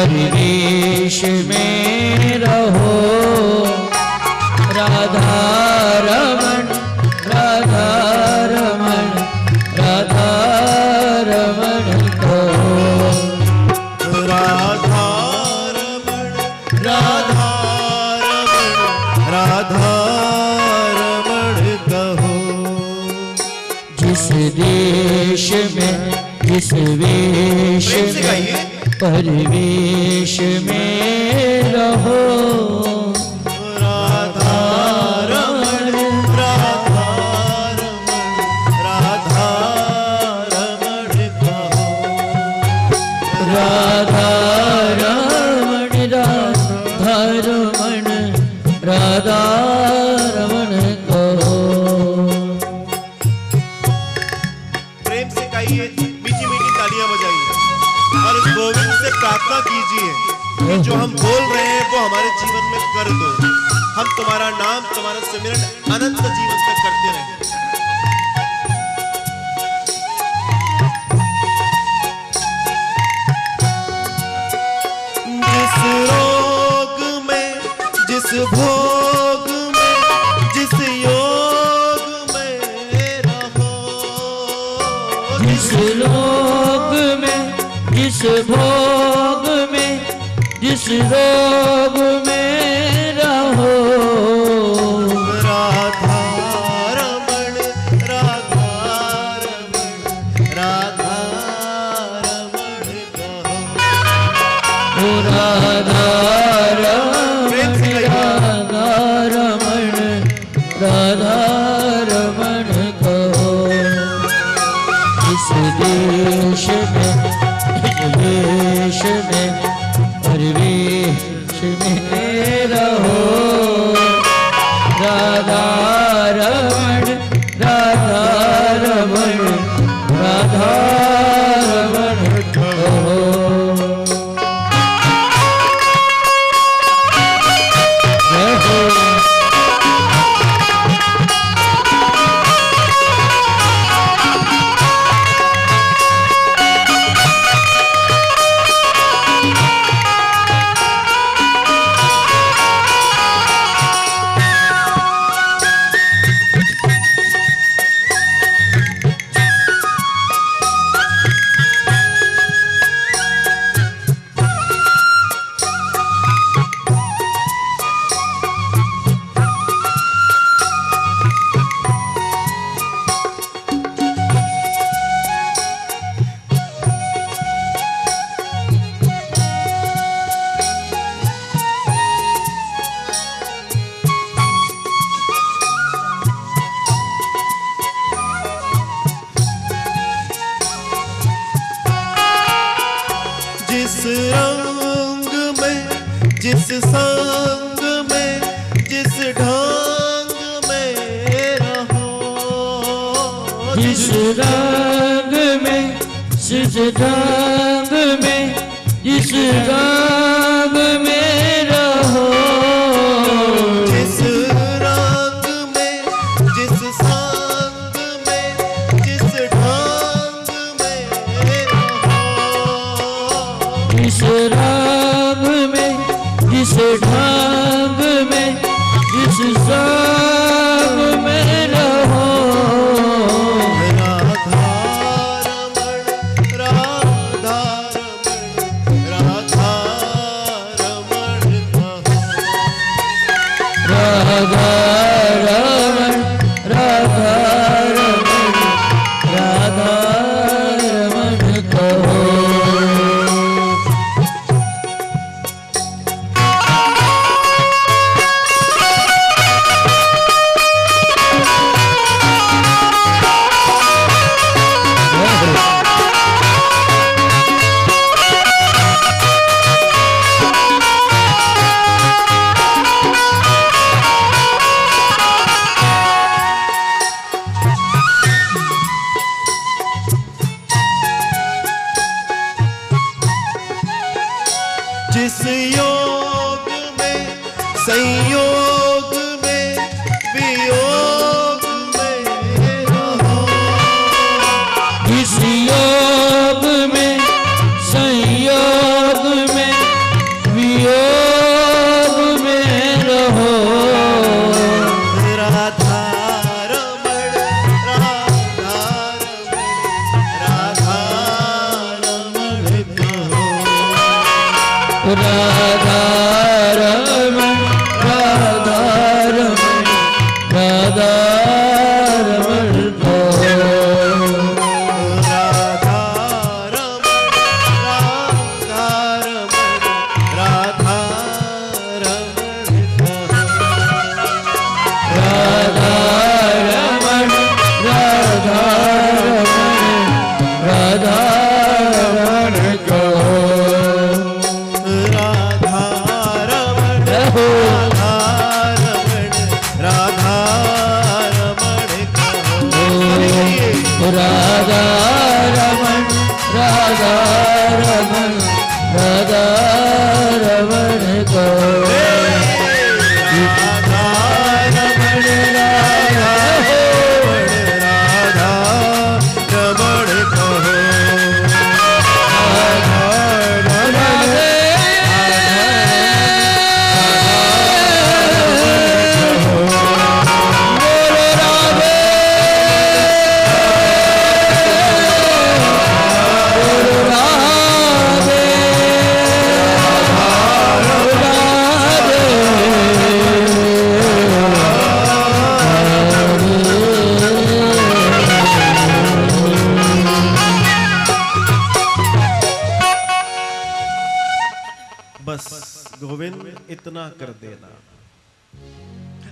परिवेश में रहो। राधा रमण राधा रमण राधा रमण कहो। राधा रमण राधा रमण राधा रमण कहो। जिस देश में जिस वेश में परिवेश में रहो। राधा रमण राधा रमण राधा रमण कहो। राधा रमण राधा रमण राधा रमण कहो। प्रेम से कहिए, मीठी मीठी तालियां बजाइए और इस गोविंद से प्रार्थना कीजिए कि जो हम बोल रहे हैं वो हमारे जीवन में कर दो। हम तुम्हारा नाम तुम्हारा सिमरन अनंत जीवन तक करते रहें। जिस रोग में जिस भोग में जिस योग में रहो। जिस रोग में जिस भोग में जिस रोग में रहो। राधा रमण राधा रमण राधा रमण कहो। राधा रमण राधा रमण राधा रमण कहो। इस देश में देश में परिवेश में रहो। राधा रमण राधा रमण राधा रमण कहो। जिस रंग में जिस संग में जिस ढंग में रहो। जिस रंग में जिस ढंग में जिस रंग में रहो। जिस रंग में जिस संग में जिस ढंग में रहो। जिस रंग में जिस ढंग में जिस संग में रहो। राधा रमण राधा रमण राधा रमण कहो। राधा रमण राधा रमण राधा रमण कहो। जिस योग में संयोग में वियोग में रहो। जिस योग में संयोग में राधा रमण राधा रमण राधा रमण कहो राधा रमण राधा रमण राधा रमण कहो राधा रमण राधा रमण राधा रमण कहो राधा रमण राधा रमण राधा रमण कहो राधा रमण राधा रमण राधा रमण कहो राधा रमण राधा रमण कहो बस गोविंद इतना कर देना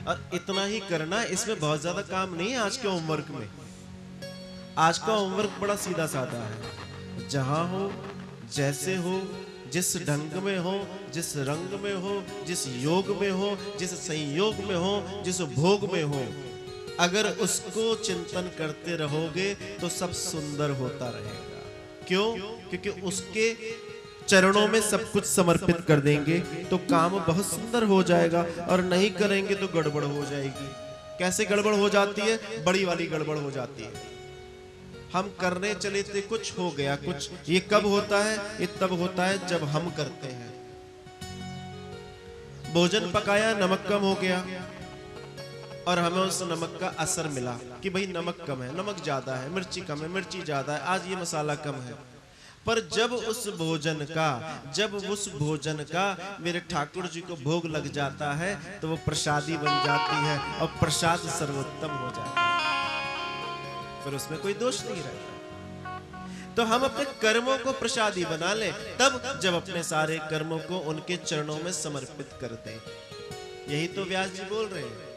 और इतना ही करना। इसमें बहुत ज्यादा काम नहीं है आज के होमवर्क में। आज का होमवर्क बड़ा सीधा साधा है। जहां हो, जैसे हो, जिस ढंग में हो, जिस रंग में हो, जिस योग में हो, जिस संयोग में हो, जिस भोग में हो, अगर उसको चिंतन करते रहोगे तो सब सुंदर होता रहेगा। क्यों? क्योंकि उसके चरणों में सब कुछ समर्पित कर देंगे तो काम बहुत सुंदर हो जाएगा, और नहीं करेंगे तो गड़बड़ हो जाएगी। कैसे गड़बड़ हो जाती है? बड़ी वाली गड़बड़ हो जाती है। हम करने चले थे, कुछ हो गया कुछ। ये कब होता है? ये तब होता है जब हम करते हैं। भोजन पकाया, नमक कम हो गया और हमें उस नमक का असर मिला कि भाई नमक कम है, नमक ज्यादा है, मिर्ची कम है, मिर्ची ज्यादा है, आज ये मसाला कम है। पर जब उस भोजन का मेरे ठाकुर जी को भोग लग जाता है तो वो प्रसादी बन जाती है और प्रसाद सर्वोत्तम हो जाता है, फिर उसमें कोई दोष नहीं रहता। तो हम अपने कर्मों को प्रसादी बना लें तब जब अपने सारे कर्मों को उनके चरणों में समर्पित कर दें। यही तो व्यास जी बोल रहे हैं।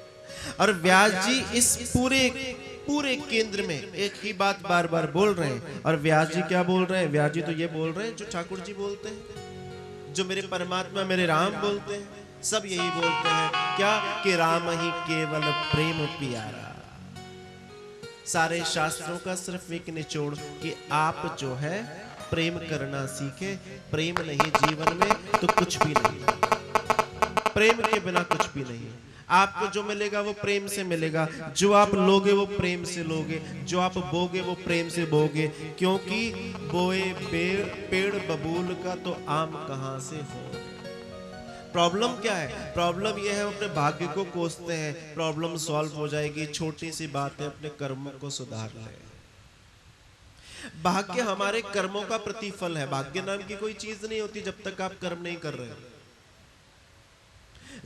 और व्यास जी इस पूरे केंद्र में एक ही बात बार बार बोल रहे हैं। और व्यास जी क्या बोल रहे हैं? व्यास जी तो ये बोल रहे हैं जो ठाकुर जी बोलते हैं, जो मेरे परमात्मा मेरे राम बोलते हैं, सब यही बोलते हैं। क्या? कि राम ही केवल प्रेम प्यारा। सारे शास्त्रों का सिर्फ एक निचोड़ कि आप जो है प्रेम करना सीखे। प्रेम नहीं जीवन में तो कुछ भी नहीं। प्रेम के बिना कुछ भी नहीं। आपको जो मिलेगा वो प्रेम से मिलेगा, जो आप लोगे वो प्रेम से लोगे, जो आप बोगे वो प्रेम से बोगे। क्योंकि बोए पेड़ बबूल का तो आम कहां से हो। प्रॉब्लम क्या है? प्रॉब्लम यह है अपने भाग्य को कोसते हैं। प्रॉब्लम सॉल्व हो जाएगी। छोटी सी बात है, अपने कर्मों को सुधार लें। भाग्य हमारे कर्मों का प्रतिफल है। भाग्य नाम की कोई चीज नहीं होती जब तक आप कर्म नहीं कर रहे।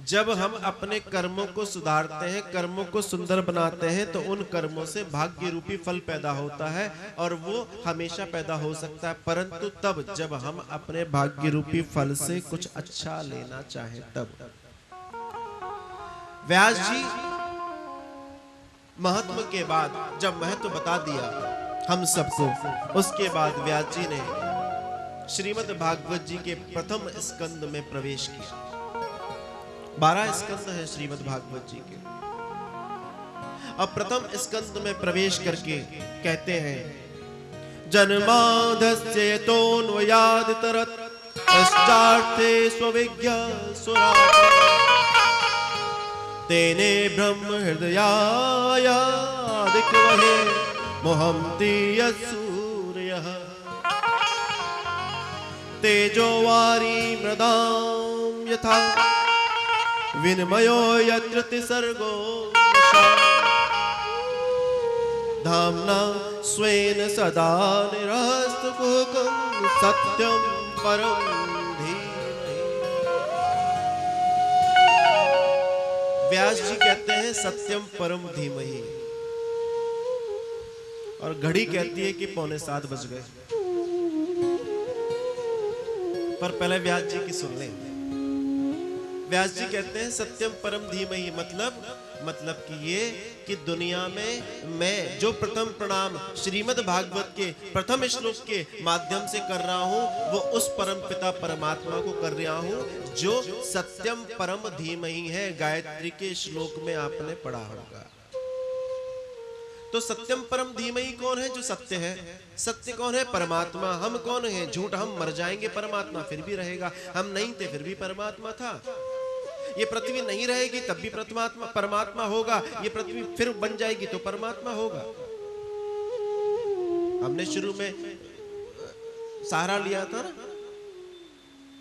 जब हम अपने कर्मों को सुधारते हैं, कर्मों को सुंदर बनाते हैं, तो उन कर्मों से भाग्य रूपी फल पैदा होता है और वो हमेशा पैदा हो सकता है, परंतु तब जब हम अपने भाग्य रूपी फल से कुछ अच्छा लेना चाहें तब। व्यास जी महत्व के बाद जब महत्व बता दिया हम सबको, उसके बाद व्यास जी ने श्रीमद् भागवत जी के प्रथम स्कंद में प्रवेश किया। 12 स्कंद है श्रीमद् भागवत जी के। अब प्रथम स्कंद में प्रवेश करके कहते हैं, जन्मादस्य यतोऽन्वयाद् तरत् पश्चार्थे स्वविज्ञ सुराः तेने ब्रह्म हृदयाय दिक्वहे मोहन्ति यत्सूरयः तेजो वारी मृदां यथा विनिमयो यत्र तिसर्गो धाम्ना स्वेन सदा निरस्तकुहकं सत्यं परं धीमहि। व्यास जी कहते हैं सत्यम परम धीमहि, और घड़ी कहती है कि 6:45 बज गए। पर पहले व्यास जी की सुन लें। व्यास जी कहते हैं सत्यम परम धीमहि, मतलब कि ये कि दुनिया में मैं जो प्रथम प्रणाम श्रीमद् भागवत के प्रथम श्लोक के माध्यम से कर रहा हूं, वो उस परम पिता परमात्मा को कर रहा हूं जो सत्यम परम धीमहि है। गायत्री के श्लोक में आपने पढ़ा होगा। तो सत्यम परम धीमहि कौन है? जो सत्य है। सत्य कौन है? परमात्मा। हम कौन है? झूठ। हम मर जाएंगे, परमात्मा फिर भी रहेगा। हम नहीं थे फिर भी परमात्मा था। ये पृथ्वी नहीं रहेगी तब भी परमात्मा होगा। ये पृथ्वी फिर बन जाएगी तो परमात्मा होगा। हमने शुरू में सहारा लिया था ना,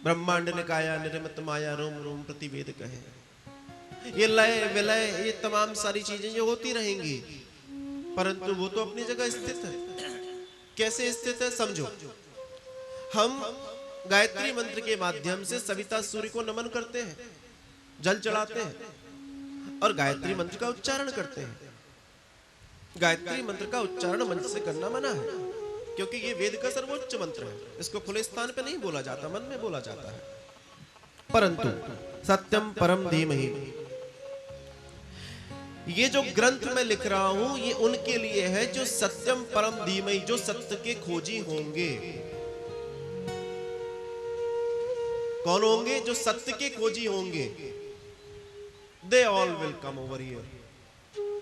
ब्रह्मांड निकाया निर्मित माया रोम रोम प्रतिवेद कहे। ये लय विलय ये तमाम सारी चीजें जो होती रहेंगी, परंतु वो तो अपनी जगह स्थित है। कैसे स्थित है समझो। हम गायत्री मंत्र के माध्यम से सविता सूर्य को नमन करते हैं, जल चढ़ाते हैं और गायत्री मंत्र का उच्चारण करते हैं। गायत्री मंत्र का उच्चारण मंच से करना मना है, क्योंकि ये वेद का सर्वोच्च मंत्र है। इसको खुले स्थान पे नहीं बोला जाता, मन में बोला जाता है। परंतु सत्यम परम धीमहि, ये जो ग्रंथ मैं लिख रहा हूं ये उनके लिए है जो सत्यम परम धीमहि, जो सत्य के खोजी होंगे। कौन होंगे? जो सत्य के खोजी होंगे। They all will come over here.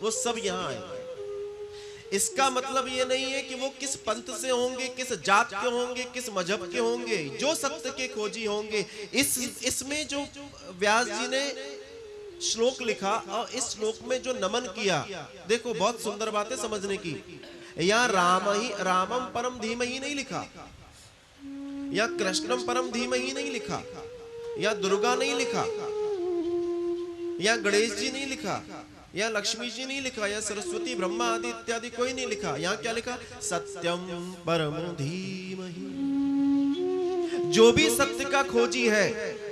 वो सब यहां आएंगे। इसका मतलब ये नहीं है कि वो किस पंथ से होंगे, किस जात के होंगे, किस मजहब के होंगे। जो सत्य के खोजी होंगे। इसमें जो व्यास जी ने श्लोक लिखा और इस श्लोक में जो नमन किया, देखो बहुत सुंदर बात है समझने की। यहां रामम परम धीमहि नहीं लिखा, या कृष्णम परम धीमहि नहीं लिखा, या दुर्गा नहीं लिखा, या गणेश जी नहीं लिखा, या लक्ष्मी जी नहीं लिखा, या सरस्वती ब्रह्मा आदि इत्यादि कोई नहीं लिखा। यहाँ क्या लिखा? सत्यम परम धीमहि। जो भी सत्य का खोजी है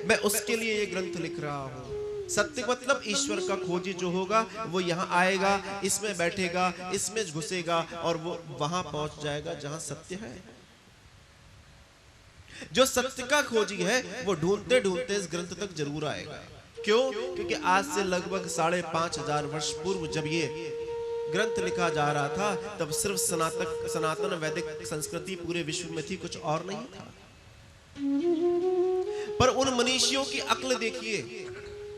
मैं उसके लिए ये ग्रंथ लिख रहा हूं। सत्य मतलब ईश्वर का खोजी जो होगा वो यहाँ आएगा, इसमें बैठेगा, इसमें घुसेगा और वो वहां पहुंच जाएगा जहां सत्य है। जो सत्य का खोजी है वो ढूंढते ढूंढते इस ग्रंथ तक जरूर आएगा। क्यों? क्योंकि आज से लगभग 5,500 वर्ष पूर्व जब ये ग्रंथ लिखा जा रहा था तब सिर्फ सनातन वैदिक संस्कृति पूरे विश्व में थी, कुछ और नहीं था। पर उन मनीषियों की अक्ल देखिए,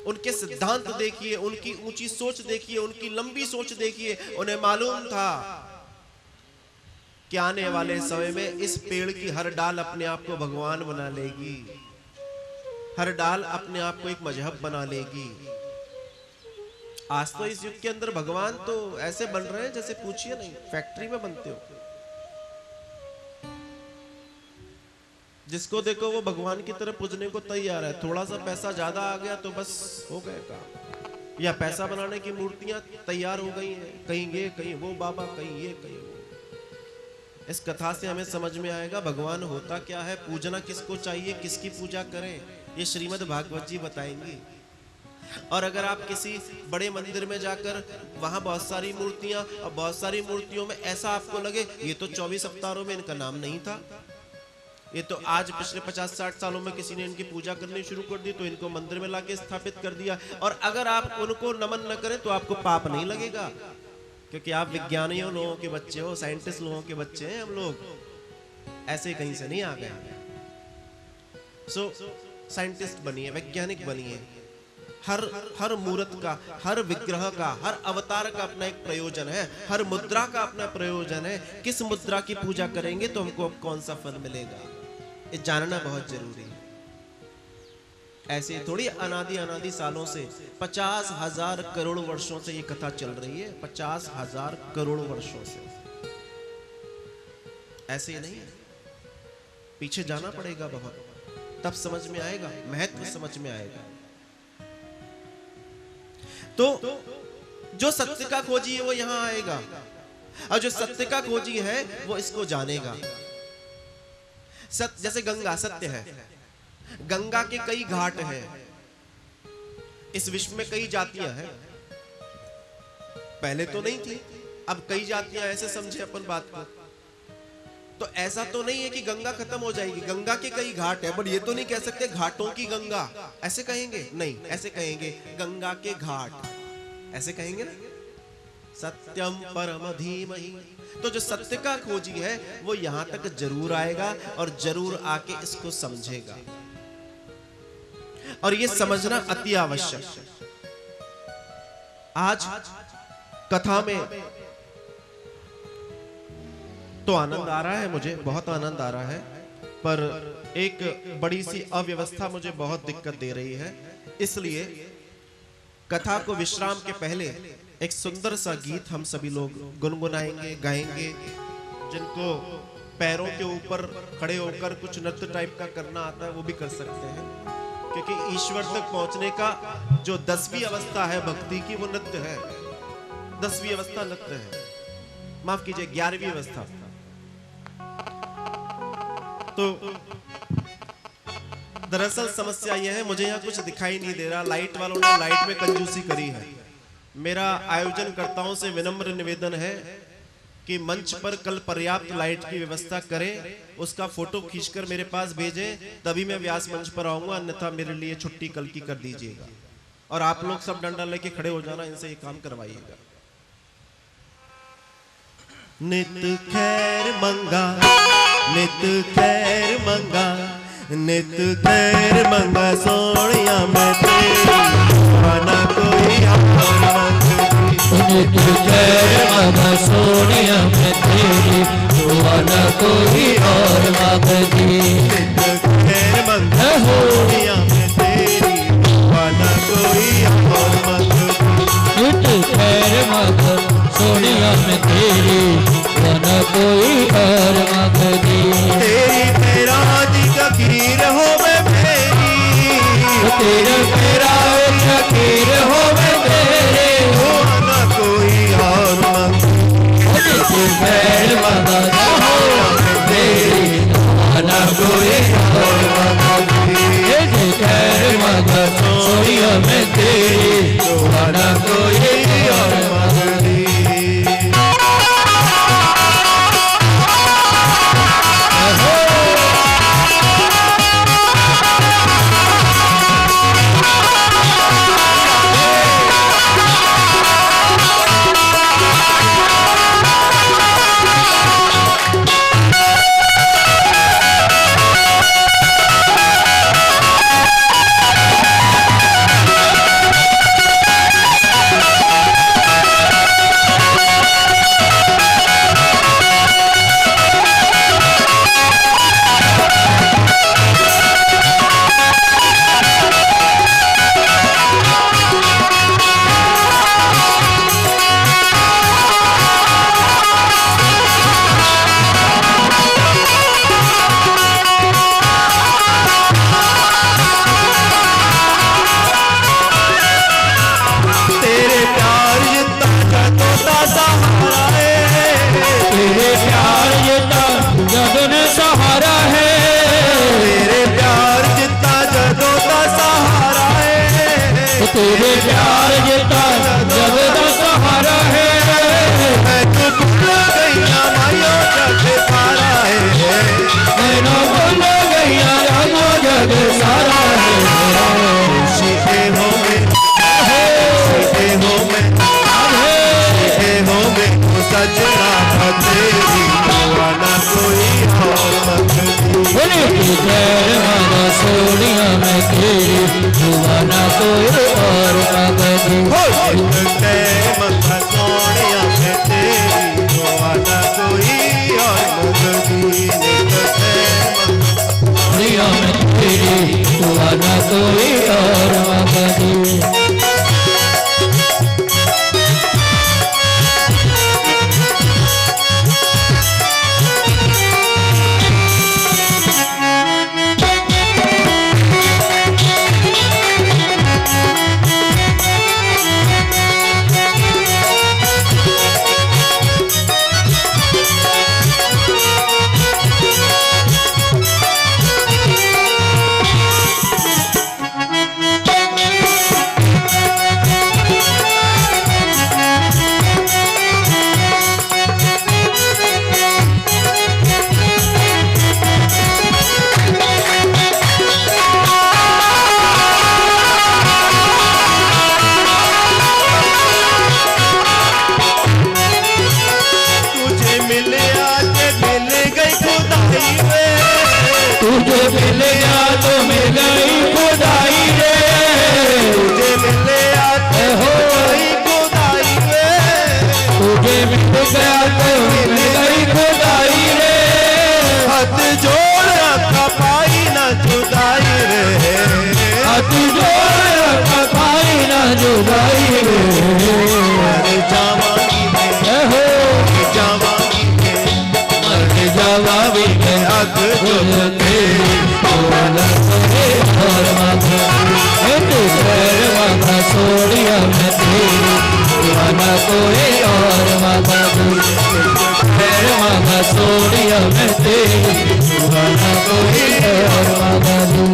उनके सिद्धांत देखिए, उनकी ऊंची सोच देखिए, उनकी लंबी सोच देखिए। उन्हें मालूम था कि आने वाले समय में इस पेड़ की हर डाल अपने आप को भगवान बना लेगी, हर डाल अपने आप को एक मजहब बना लेगी। आज तो इस युग के अंदर भगवान तो ऐसे बन रहे हैं जैसे पूछिए नहीं, फैक्ट्री में बनते हो। जिसको देखो वो भगवान की तरफ पूजने को तैयार है। थोड़ा सा पैसा ज्यादा आ गया तो बस हो गए काम। या पैसा बनाने की मूर्तियां तैयार हो गई हैं, कहीं ये कहीं वो बाबा, कहीं ये कहीं वो। इस कथा से हमें समझ में आएगा भगवान होता क्या है, पूजना किसको चाहिए, किसकी पूजा करें, ये श्रीमद् भागवत जी बताएंगे। और अगर आप किसी बड़े मंदिर में जाकर वहां बहुत सारी मूर्तियां और बहुत सारी मूर्तियों में ऐसा आपको लगे ये तो 24 अवतारों में इनका नाम नहीं था, ये तो आज पिछले 50-60 सालों में किसी ने इनकी पूजा करनी शुरू कर दी तो इनको मंदिर में लाके स्थापित कर दिया। और अगर आप उनको नमन न करें तो आपको पाप नहीं लगेगा, क्योंकि आप विज्ञानियों लोगों के बच्चे हो, साइंटिस्ट लोगों के बच्चे हैं। हम लोग ऐसे कहीं से नहीं आ गए। साइंटिस्ट बनिए, वैज्ञानिक बनिए। हर मूर्त का, हर विग्रह का, हर अवतार का अपना एक प्रयोजन है, हर मुद्रा का अपना प्रयोजन है। किस मुद्रा की पूजा करेंगे तो हमको अब कौन सा फल मिलेगा, ये जानना बहुत जरूरी है। ऐसे थोड़ी अनादि सालों से 50,000 करोड़ वर्षों से ये कथा चल रही है। 50,000 करोड़ वर्षों से, ऐसे नहीं है। पीछे जाना पड़ेगा बहुत, तब समझ में आएगा, महत्व समझ में आएगा। तो जो सत्य का खोजी है वो यहां आएगा, और जो सत्य का खोजी है वो इसको जानेगा। जैसे गंगा सत्य है, गंगा के कई घाट हैं, इस विश्व में कई जातियां हैं, पहले तो नहीं थी, अब कई जातियां, ऐसे समझे अपन बात को। तो ऐसा तो नहीं है कि गंगा खत्म हो जाएगी, गंगा के कई घाट है, बट ये तो नहीं कह सकते घाटों की गंगा, ऐसे कहेंगे नहीं, ऐसे कहेंगे गंगा के घाट, ऐसे कहेंगे ना, सत्यम परम धीमहि। तो जो सत्य का खोजी है वो यहां तक जरूर आएगा और जरूर आके इसको समझेगा, और ये समझना अति आवश्यक है। आज कथा में तो आनंद आ रहा है, मुझे बहुत आनंद आ रहा है, पर एक बड़ी सी अव्यवस्था मुझे बहुत दिक्कत दे रही है। इसलिए कथा को विश्राम के पहले एक सुंदर सा गीत हम सभी लोग गुनगुनाएंगे, गाएंगे। जिनको पैरों के ऊपर खड़े होकर कुछ नृत्य टाइप का करना आता है वो भी कर सकते हैं, क्योंकि ईश्वर तक पहुंचने का जो 10वीं अवस्था है भक्ति की, वो नृत्य है। 10वीं अवस्था नृत्य है, माफ कीजिए 11वीं अवस्था। तो दरअसल समस्या यह है, मुझे यहाँ कुछ दिखाई नहीं दे रहा, लाइट वालों ने लाइट में कंजूसी करी है। मेरा आयोजनकर्ताओं से विनम्र निवेदन है कि मंच पर कल पर्याप्त लाइट की व्यवस्था करें, उसका फोटो खींचकर मेरे पास भेजें, तभी मैं व्यास मंच पर आऊंगा, अन्यथा मेरे लिए छुट्टी कल की कर दीजिएगा। और आप लोग सब डंडा लेके खड़े हो जाना, इनसे ये काम करवाइएगा। नित खैर मंगा, नित खैर मंगा, नित खैर मंगा सोनिया मैं तेरी, बना कोई और मंगती। नित खैर मंगा सोनिया मैं तेरी, बना कोई और मंगती। नित खैर मंगा सोनिया मैं तेरी, बना कोई और मंगती। नित खैर मंगा सोनिया मैं तेरी, बना कोई और मंगती। तेरी मेरा फकीर हो मैं मेरी, तेरा मेरा फकीर हो मैं तेरे, हो ना कोई और मंगती। खैर मंगा तेरी, ना कोई और मंगती। खैर मंगा सोनिया मैं तेरी, ना कोई और मंगती। तेरे प्यार जितना जग दा सहारा है। मैं तो भूल गईया मायो जग सारा है, मैं ना भूल गईया मायो जग सारा है। सीधे हो में, सीधे हो में, सीधे हो में तो सजना था तेरी, ना कोई और मंगती। माना सोनिया मैं तेरी, ना कोई और मंगती। मंगा सोनिया मैं तेरी, ना कोई और मंगती। सोनिया मैं तेरी, ना कोई और मंगती। सोनिया मैं तेरी दुआ न कोई और मांगा दूं।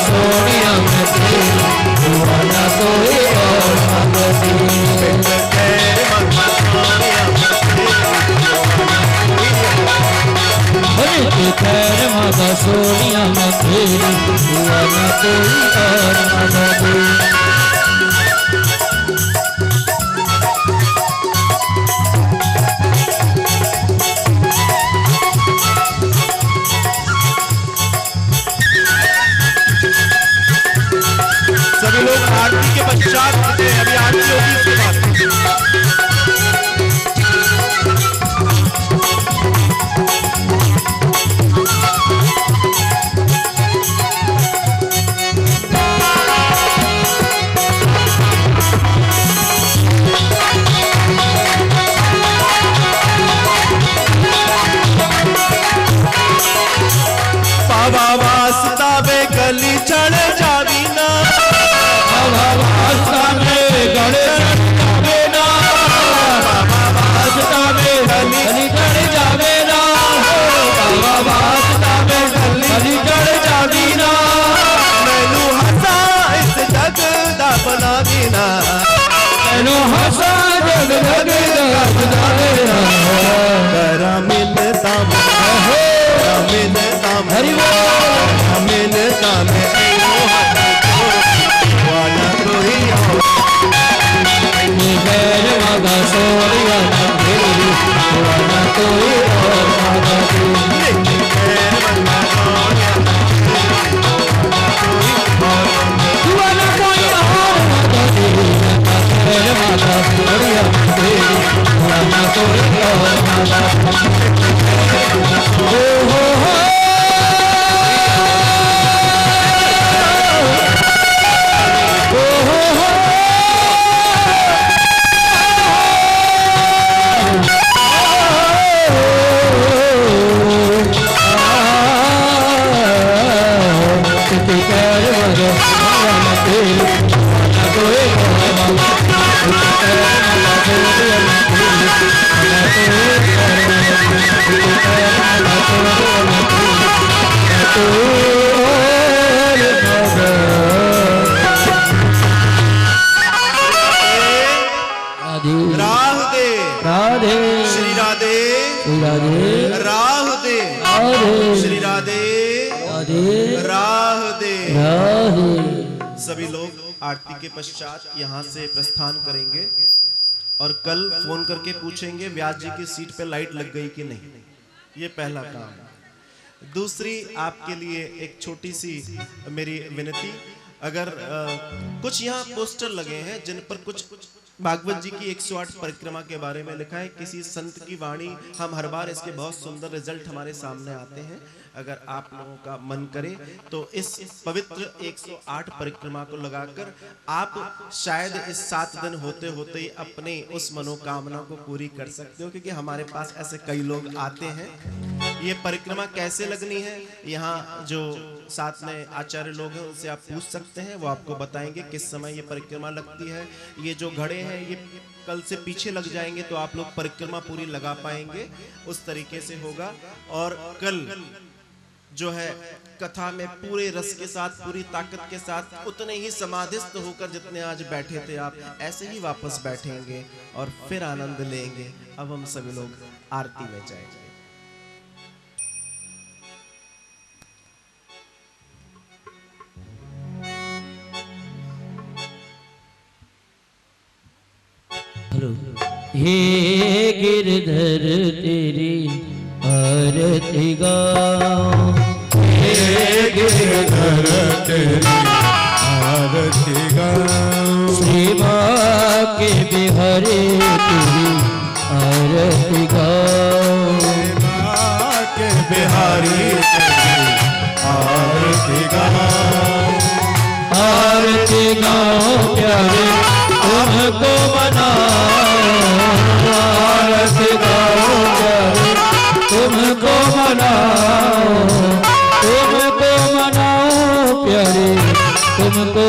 सोनिया मैं तेरी दुआ न कोई और मांगा दूं। खैर मांगा सोनिया मैं तेरी दुआ न कोई और मांगा दूं। सभी लोग आरती के पश्चात अभी आरती होगी इसके बाद बाबा वास्ता बे गली चढ़ जावी ना, बाबा वास्ता में गले जावे ना, बाबा वास्ता में गली चढ़ जावे ना, बाबा वास्ता में गली चढ़ जावी ना। मैनू हसा इस जग दा बना देना, मैनू हसा जग जग दा बना देना। करा मिलता हरि बोल मिलता मैं वाला कोई और खैर मांगा सोनिया मैं तेरी दुआ न कोई और मांगा दूं। दुआ न कोई और मांगा दूं। खैर मांगा सोनिया मैं तेरी दुआ न कोई और मांगा दूं। हो श्री राधे राधे श्री राधे राधे। सभी लोग आरती के पश्चात यहाँ से प्रस्थान करेंगे और कल फोन करके पूछेंगे व्यास जी की सीट पे लाइट लग गई कि नहीं। ये पहला काम। दूसरी आपके लिए एक छोटी सी मेरी विनती, अगर कुछ यहाँ पोस्टर लगे हैं जिन पर कुछ भागवत जी की 108 परिक्रमा के बारे में लिखा है, किसी संत की वाणी, हम हर बार इसके बहुत सुंदर रिजल्ट हमारे सामने आते हैं। अगर आप लोगों का मन करे तो इस पवित्र 108 परिक्रमा को लगाकर आप शायद इस 7 दिन होते होते ही अपने उस मनोकामना को पूरी कर सकते हो, क्योंकि हमारे पास ऐसे कई लोग आते हैं। ये परिक्रमा कैसे लगनी है, यहाँ जो साथ में आचार्य लोग हैं उनसे आप पूछ सकते हैं, वो आपको बताएंगे किस समय ये परिक्रमा लगती है। ये जो घड़े हैं ये कल से पीछे लग जाएंगे तो आप लोग परिक्रमा पूरी लगा पाएंगे, उस तरीके से होगा। और कल जो है कथा में पूरे रस के साथ, पूरी ताकत के साथ, उतने ही समाधिस्थ होकर जितने आज बैठे थे आप ऐसे ही वापस बैठेंगे और फिर आनंद लेंगे। अब हम सभी लोग आरती में जाएंगे। हे गिरधर तेरी आरती गाऊं, हे गिरधर तेरी आरती गाऊं, श्री बांके बिहारी तेरी आरती गाऊं, बांके बिहारी तेरी आरती गाऊं, आरती गाऊं प्यारे तुमको मनाओ, आरती गाऊं प्यारे तुमको मनाओ, तुमको मनाओ प्यारे तुमको